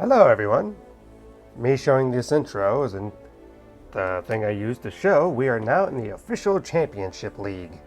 Hello everyone! Me showing this intro isn't the thing I used to show. We are now in the official championship league.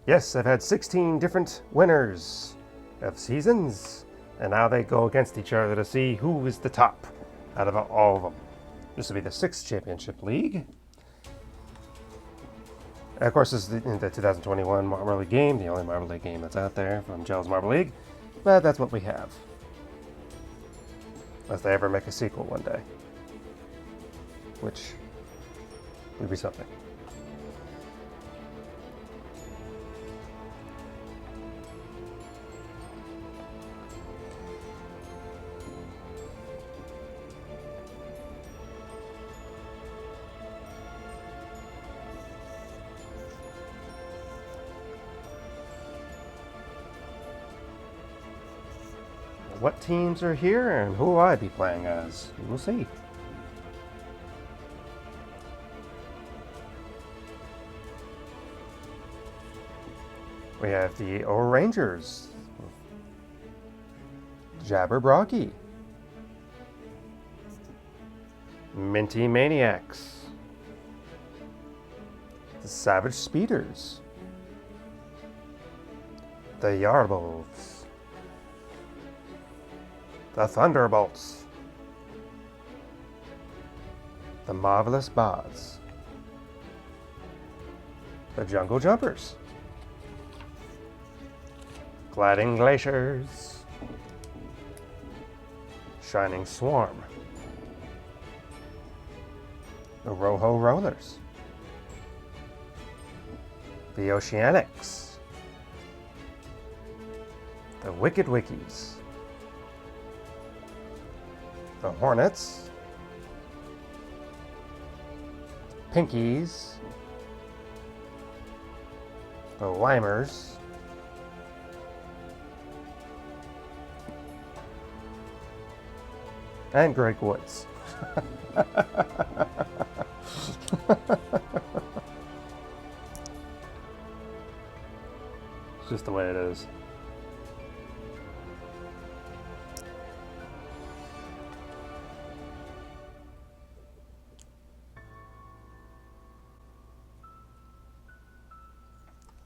Yes, I've had 16 different winners of seasons, and now they go against each other to see who is the top out of all of them. This will be the 6th championship league. And of course, this is the 2021 Marble League game, the only Marble League game that's out there from Jelle'S Marble League, but that's what we have. Unless they ever make a sequel one day. Which would be something. What teams are here and who will I be playing as? We'll see. We have the Rangers, Brocky, Minty Maniacs, the Savage Speeders, the Yarrballs, the Thunderbolts, the Marvelous Bards, the Jungle Jumpers, Gliding Glaciers, Shining Swarm, the Rojo Rollers, the Oceanics, the Wickies, the Hornets, Pinkies, the Limers, and Greg Woods. It's just the way it is.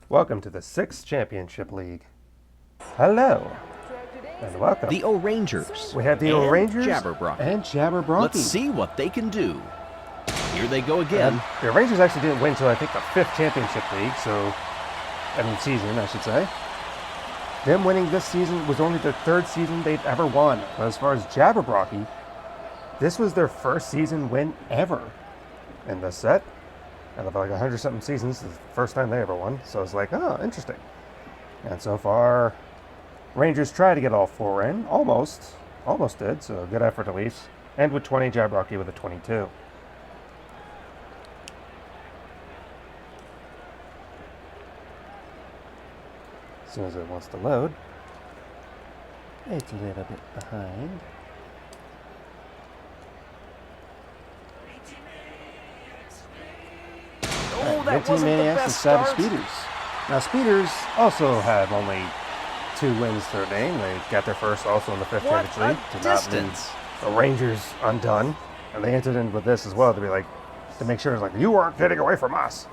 Welcome to the 6th Championship League. Hello, and welcome. The O'Rangers. We have the O'Rangers and Brocky. Let's see what they can do. Here they go again. The O'Rangers actually didn't win until I think the 5th Championship League, season, I should say. Them winning this season was only the 3rd season they've ever won. But as far as Brocky, this was their 1st season win ever in the set. Out of like 100-something seasons, the first time they ever won. So it's like, oh, interesting. And so far, Rangers tried to get all 4 in. Almost did, so good effort at least. And with 20, Brocky with a 22. As soon as it wants to load. It's a little bit behind. Minty Maniacs and Savage Speeders. Now, Speeders also have only 2 wins to their name. They got their first also in the 5th Championship League. To not leave the Rangers undone. And they entered in with this as well to be like, to make sure it's like, you aren't getting away from us.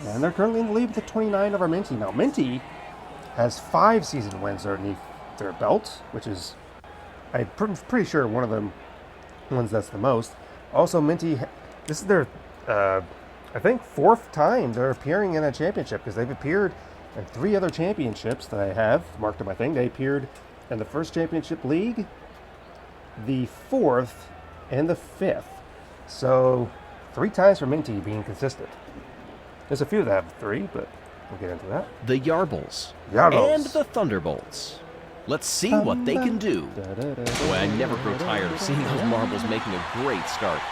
And they're currently in the lead with the 29 over Minty. Now, Minty has 5 season wins underneath their belt, which is, I'm pretty sure one of them ones that's the most. Also, Minty, this is their, I think 4th time they're appearing in a championship, because they've appeared in 3 other championships that I have marked on my thing. They appeared in the 1st Championship League, the 4th, and the 5th. So 3 times for Minty being consistent. There's a few that have 3, but we'll get into that. The Yarrballs. And the Thunderbolts. Let's see what they can do. Boy, I never grow tired of seeing those marbles making a great start.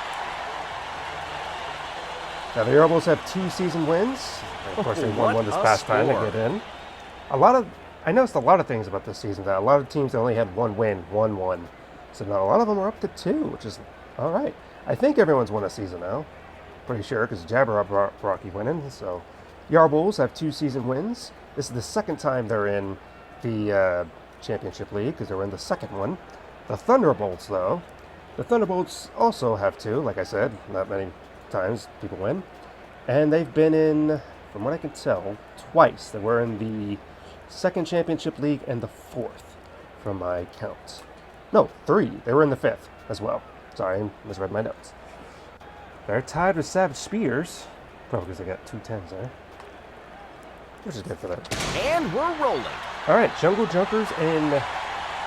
Now, the Yarrballs have 2 season wins. Of course, they won one this past time to get in. I noticed a lot of things about this season, that a lot of teams only had 1 win, 1-1. So now a lot of them are up to 2, which is all right. I think everyone's won a season now. Pretty sure, because Brocky winning. So Yarrballs have 2 season wins. This is the 2nd time they're in the championship league, because they were in the 2nd one. The Thunderbolts, though. The Thunderbolts also have 2, like I said, not many times people win. And they've been in, from what I can tell, twice. They were in the 2nd Championship League and the 4th, from my count. No, 3. They were in the 5th as well. Sorry, I misread my notes. They're tied with Savage Spears, probably because they got 2 10s there, which is good for them. And we're rolling. All right, Jungle Jumpers and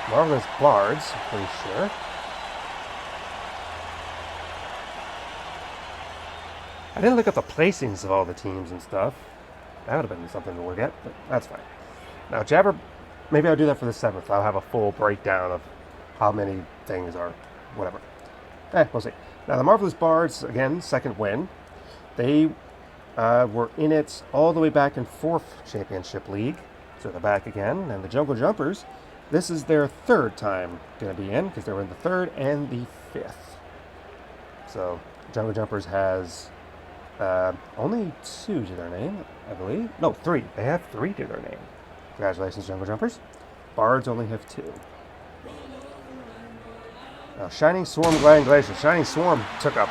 Marvelous Bards, I'm pretty sure. I didn't look up the placings of all the teams and stuff. That would have been something to look at, but that's fine. Now, Jabber, maybe I'll do that for the 7th. I'll have a full breakdown of how many things are whatever. We'll see. Now, the Marvelous Bards, again, 2nd win. They were in it all the way back in 4th Championship League. So they're back again. And the Jungle Jumpers, this is their 3rd time going to be in, because they were in the 3rd and the 5th. So, Jungle Jumpers has only 2 to their name, I believe. No, 3. They have 3 to their name. Congratulations, Jungle Jumpers. Bards only have 2. Now, Shining Swarm, Gliding Glaciers. Shining Swarm took a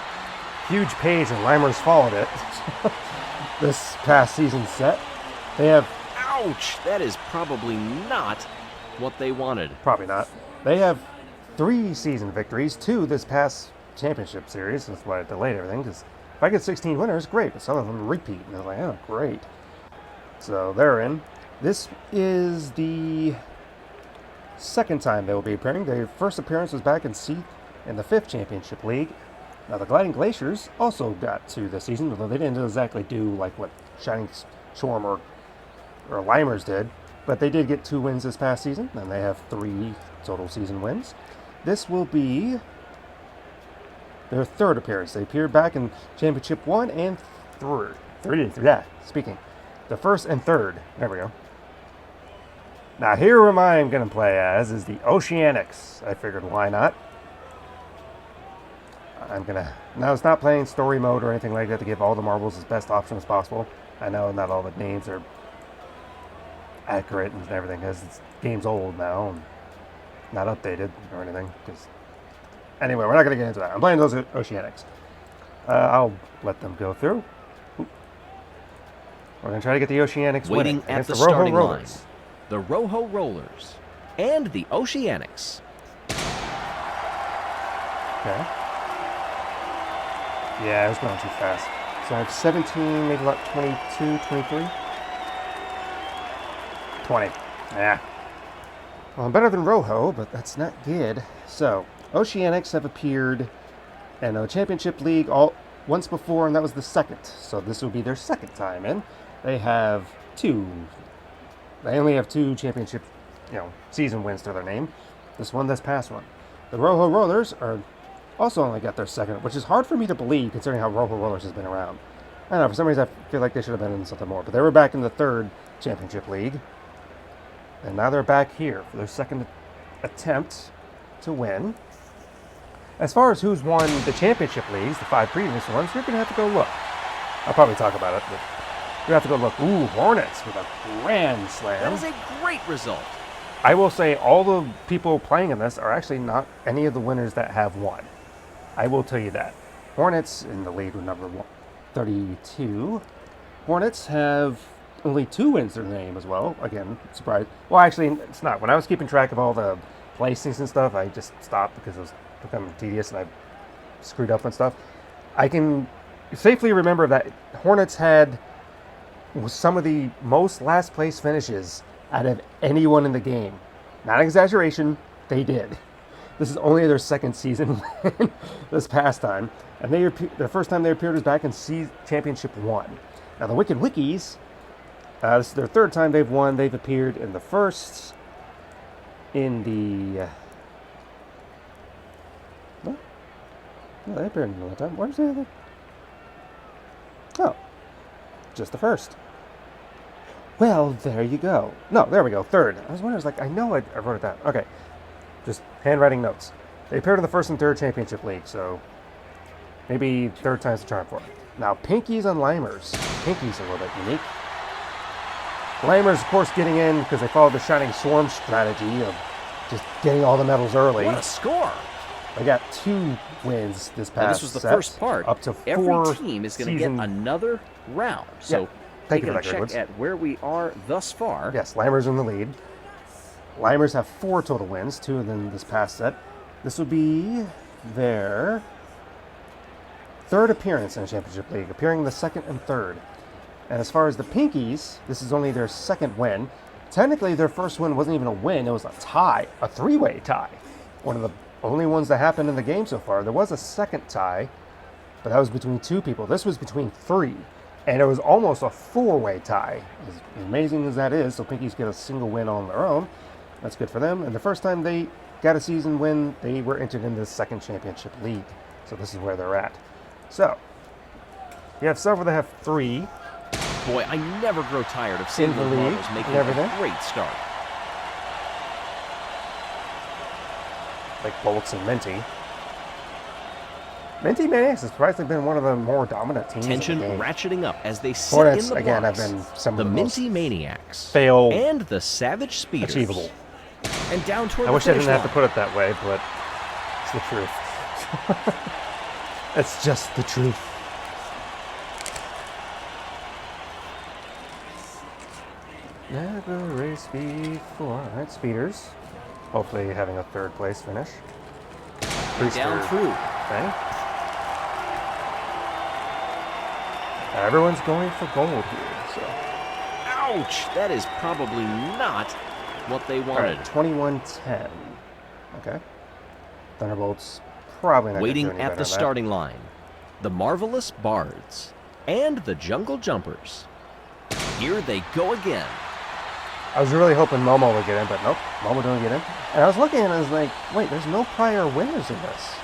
huge page and Limers followed it this past season set. They have... Ouch! That is probably not what they wanted. Probably not. They have 3 season victories, 2 this past championship series. That's why I delayed everything, because if I get 16 winners, great, but some of them repeat. And I was like, oh, great. So they're in. This is the 2nd time they will be appearing. Their first appearance was back in the 5th Championship League. Now, the Gliding Glaciers also got 2 this season, although they didn't exactly do like what Shining Swarm or Limers did, but they did get 2 wins this past season, and they have 3 total season wins. This will be their 3rd appearance. They appeared back in Championship 1 and 3. The 1st and 3rd. There we go. Now, here am I going to play as is the Oceanics. I figured, why not? Now, it's not playing story mode or anything like that to give all the marbles as best option as possible. I know not all the names are accurate and everything, because the game's old now and not updated or anything. Anyway, we're not going to get into that. I'm playing those Oceanics. I'll let them go through. We're going to try to get the Oceanics waiting at the starting line. The Rojo Rollers and the Oceanics. Okay. Yeah, it was going too fast. So I have 17, maybe about 22, 23? 20. Yeah. Well, I'm better than Rojo, but that's not good. So, Oceanics have appeared in a championship league once before, and that was the 2nd. So this will be their 2nd time in. They have 2. They only have 2 championship, season wins to their name. This past one. The Rojo Rollers are also only got their 2nd, which is hard for me to believe considering how Rojo Rollers has been around. I don't know, for some reason I feel like they should have been in something more. But they were back in the 3rd championship league. And now they're back here for their 2nd attempt to win. As far as who's won the championship leagues, the 5 previous ones, you're going to have to go look. I'll probably talk about it, but you have to go look. Ooh, Hornets with a grand slam. That is a great result. I will say all the people playing in this are actually not any of the winners that have won. I will tell you that. Hornets in the lead with number 32. Hornets have only 2 wins to their name as well. Again, surprise. Well, actually, it's not. When I was keeping track of all the placings and stuff, I just stopped because it was becoming tedious and I screwed up and stuff. I can safely remember that Hornets had some of the most last place finishes out of anyone in the game. Not an exaggeration, they did. This is only their 2nd season win this past time. And the first time they appeared was back in Championship 1. Now the Wicked Wickies, this is their 3rd time they've won. They've appeared in the 1st, in the... No, they appeared another time. Where's the other? Oh, just the 1st. Well, there you go. No, there we go. 3rd. I was wondering, I know I wrote it down. Okay, just handwriting notes. They appeared in the 1st and 3rd championship league, so maybe 3rd time's the charm for it. Now, Pinkies and Limers. Pinkies are a little bit unique. Limers, of course, getting in because they followed the Shining Swarm strategy of just getting all the medals early. What a score! I got 2 wins this past This was the set, first part. Up to 4 Every team is going to get another round. So taking a check at where we are thus far. Yes, Limers in the lead. Limers have 4 total wins, 2 of them this past set. This will be their 3rd appearance in the Championship League, appearing the 2nd and 3rd. And as far as the Pinkies, this is only their 2nd win. Technically, their first win wasn't even a win, it was a tie, a 3-way tie. One of the only ones that happened in the game so far. There was a second tie, but that was between 2 people. This was between 3, and it was almost a 4-way tie. As amazing as that is, so Pinkies get a single win on their own. That's good for them. And the first time they got a season win, they were entered into the 2nd Championship League. So this is where they're at. So, you have several that have 3. Boy, I never grow tired of seeing the Marbles making a great start. Like Bolts and Minty. Minty Maniacs has surprisingly been one of the more dominant teams. Tension ratcheting up as they sit Hornets, in the again, blocks. have been some the of the Minty most Maniacs fail and the Savage Speeders. Achievable. And down toward I the wish I didn't line. have to put it that way, but it's the truth. It's just the truth. Never raced before. All right, Speeders. Hopefully having a 3rd place finish. Down through. Okay. Everyone's going for gold here, so. Ouch! That is probably not what they wanted. All right, 21-10. Okay. Thunderbolts probably not Waiting gonna do any at better the than starting line, the marvelous Bards and the Jungle Jumpers. Here they go again. I was really hoping Momo would get in, but nope, Momo didn't get in. And I was looking and I was like, wait, there's no prior winners in this.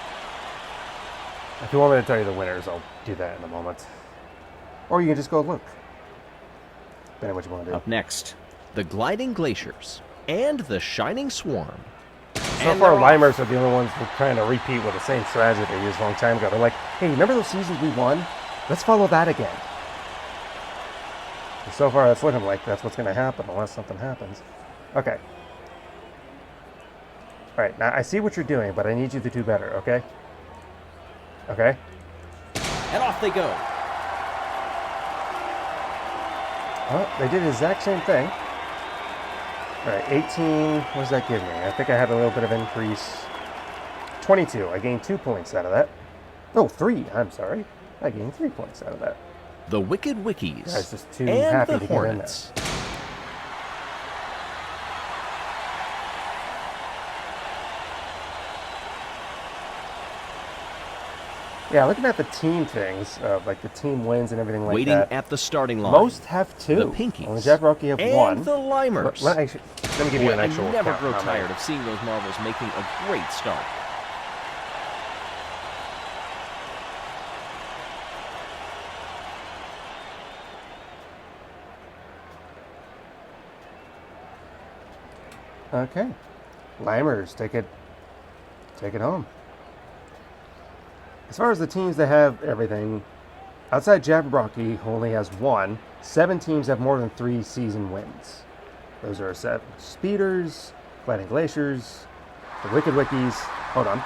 If you want me to tell you the winners, I'll do that in a moment. Or you can just go look. Depending on what you want to do. Up next, the Gliding Glaciers and the Shining Swarm. So far, Limers are the only ones who are trying to repeat with the same strategy they used a long time ago. They're like, hey, remember those seasons we won? Let's follow that again. And so far, it's looking like that's what's going to happen unless something happens. Okay. All right, now I see what you're doing, but I need you to do better, okay? Okay? And off they go. Well, they did the exact same thing. All right, 18, what does that give me? I think I had a little bit of increase. 22, I gained 2 points out of that. Oh, 3, I'm sorry. I gained 3 points out of that. The Wicked Wickies Guys, just too and happy the to get in there. Hornets. Yeah, looking at the team things, like the team wins and everything like Waiting that. at the starting line. Most have 2. The Pinkies. Only Brocky have and 1. the Limers. Let me give you an Boy, actual I never count grow on tired that. of seeing those marbles making a great start. Okay. Limers, take it home. As far as the teams that have everything, outside Brocky, who only has 1, 7 teams have more than 3 season wins. Those are Speeders, Gliding Glaciers, the Wicked Wickies. Hold on.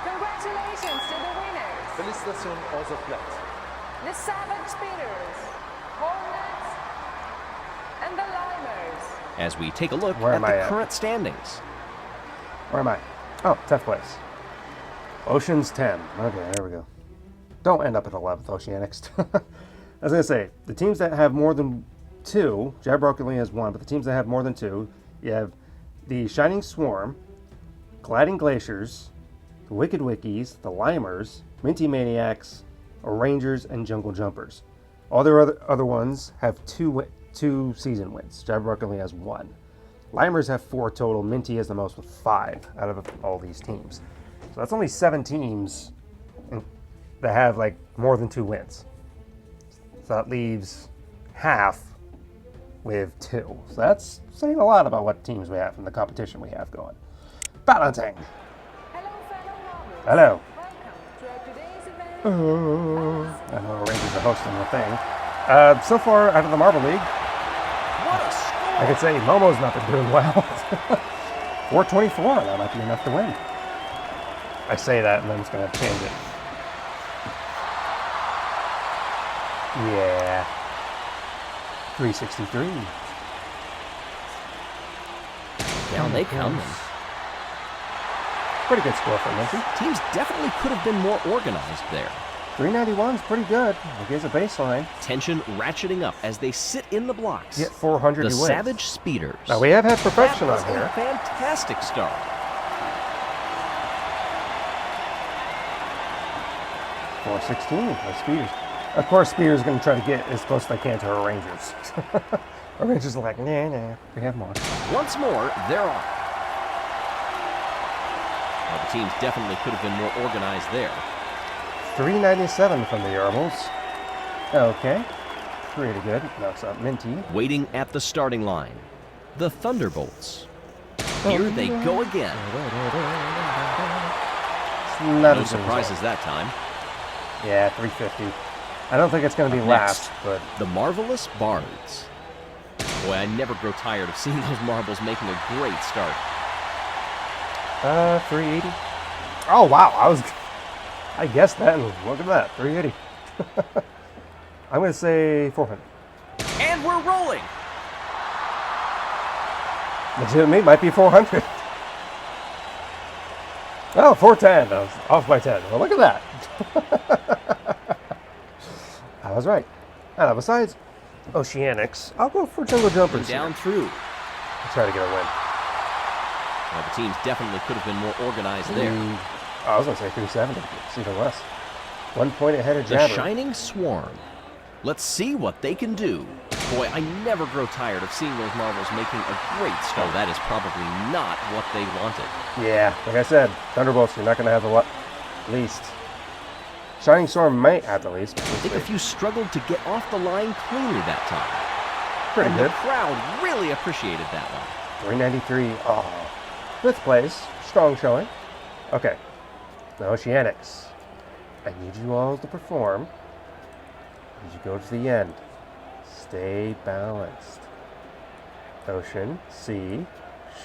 Congratulations to the winners. Félicitations aux athlètes. The Savage Speeders, Hornets, and the Limers. As we take a look Where at am the I at? current standings. Where am I? Oh, 10th place. Ocean's 10. Okay, there we go. Don't end up at 11th, Oceanics. I was going to say, the teams that have more than 2, Brocky only has 1, but the teams that have more than 2, you have the Shining Swarm, Gliding Glaciers, the Wicked Wickies, the Limers, Minty Maniacs, Rangers, and Jungle Jumpers. All their other ones have 2 season wins. Brocky only has 1. Limers have 4 total. Minty has the most with 5 out of all these teams. So that's only 7 teams that have like more than 2 wins. So that leaves half with 2. So that's saying a lot about what teams we have and the competition we have going. Balancing. Hello, fellow marbles. Hello. Welcome to our today's event. I know Rangers are hosting the thing. So far out of the Marble League, What a score! I could say Momo's not been doing well. 424, that might be enough to win. I say that and then it's going to change it. Yeah. 363. Down they come. Pretty good score for Minty. Teams definitely could have been more organized there. 391 is pretty good. It gives a baseline. Tension ratcheting up as they sit in the blocks. Get 400 The you win. Savage Speeders. Now we have had perfection That was on here. a fantastic start. 416 for Speeders. Of course, Speeders is going to try to get as close as they can to her Rangers. Our Rangers are like, nah, we have more. Once more, they're on. Well, the teams definitely could have been more organized there. 397 from the Yarrballs. Okay. Pretty good. Knocks out Minty. Waiting at the starting line. The Thunderbolts. Here they go again. Not No as surprises that time. Yeah, 350. I don't think it's going to be Up last, next, but the Marvelous Bards. Boy, I never grow tired of seeing those marbles making a great start. 380. Oh wow, I guessed that, and look at that, 380. I'm going to say 400. And we're rolling. Legitimately, might be 400. Oh, 410. I was off by 10. Well, look at that. I was right. Besides Oceanics, I'll go for Jungle Jumpers. Down through. I'll try to get a win. Well, the teams definitely could have been more organized there. I was going to say 370. It's even less. 1 point ahead of The Jabber. Shining Swarm. Let's see what they can do. Boy, I never grow tired of seeing those marbles making a great start. Oh, that is probably not what they wanted. Yeah, like I said, Thunderbolts, you're not going to have the least. Shining Storm might have the least. I think a few struggled to get off the line cleanly that time. Pretty good. The crowd really appreciated that one. 393. Oh, 5th place. Strong showing. Okay. Now Oceanics. I need you all to perform as you go to the end. Stay balanced. Ocean, sea,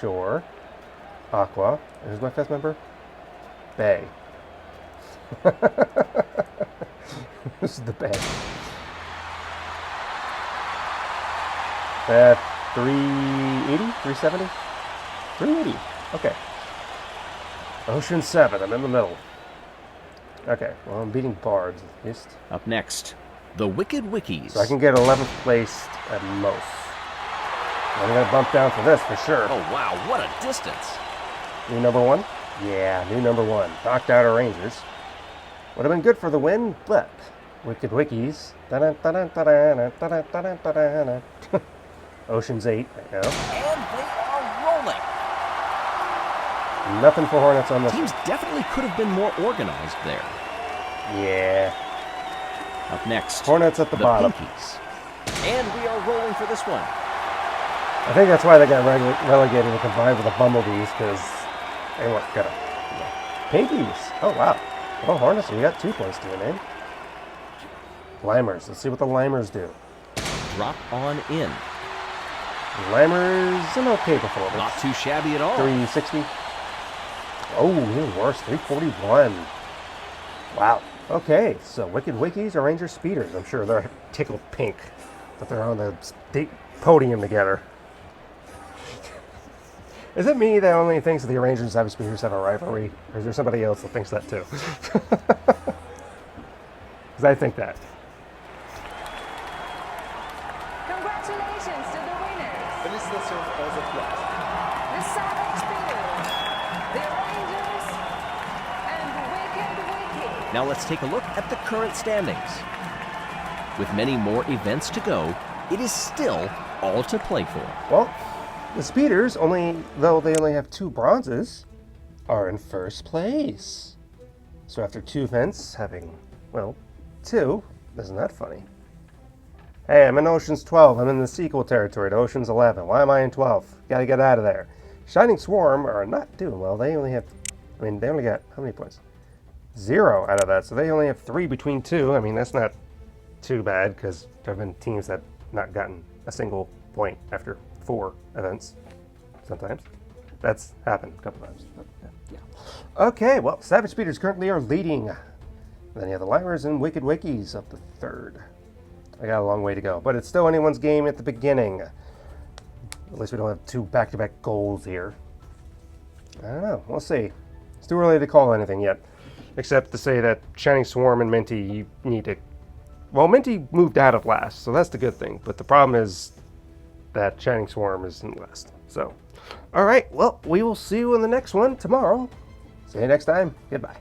shore, aqua. And who's my 5th member? Bay. This is the bay. 380? 370? 380. Okay. Ocean 7. I'm in the middle. Okay. Well, I'm beating Bards at least. Up next, the Wicked Wickies. So I can get 11th place at most. I'm going to bump down for this for sure. Oh, wow. What a distance. New number 1? Yeah, new number 1. Knocked out our Rangers. Would have been good for the win, but Wicked Wickies. Ocean's 8 right now. And they are rolling. Nothing for Hornets on this. Teams definitely could have been more organized there. Yeah. Up next, Hornets at the bottom. Pinkies. And we are rolling for this one. I think that's why they got relegated and combined with the Bumblebees, because they weren't gonna. Pinkies. Oh, wow. Well, Hornets, we got 2 points to your name. Limers. Let's see what the Limers do. Drop on in. Limers, an okay performance. Not too shabby at all. 360. Oh, even worse. 341. Wow. Okay, so Wicked Wickies are Ranger Speeders. I'm sure they're tickled pink that they're on the podium together. Is it me that only thinks that the Rangers and Savage Speeders have a rivalry? Or is there somebody else that thinks that too? Because I think that. Congratulations to the winners. Félicitations aux athlètes. The Savage Speeders, the Rangers, and the Wicked Wickies. Now let's take a look at the current standings. With many more events to go, it is still all to play for. Well, the Speeders, though they only have 2 bronzes, are in 1st place. So after 2 events, having, well, 2, isn't that funny? Hey, I'm in Ocean's 12. I'm in the sequel territory to Ocean's 11. Why am I in 12? Gotta get out of there. Shining Swarm are not doing well. They only have, they only got, how many points? 0 out of that. So they only have 3 between 2. I mean, that's not too bad, because there have been teams that not gotten a single point after 4 events sometimes. That's happened a couple times. But, yeah. Okay, well, Savage Speeders currently are leading. Then you have the Lyras and Wicked Wickies up to third. I got a long way to go, but it's still anyone's game at the beginning. At least we don't have 2 back-to-back goals here. I don't know. We'll see. It's too early to call anything yet, except to say that Shining Swarm and Minty, you need to... Well, Minty moved out of last, so that's the good thing. But the problem is that Shining Swarm is in last. So, all right. Well, we will see you in the next one tomorrow. See you next time. Goodbye.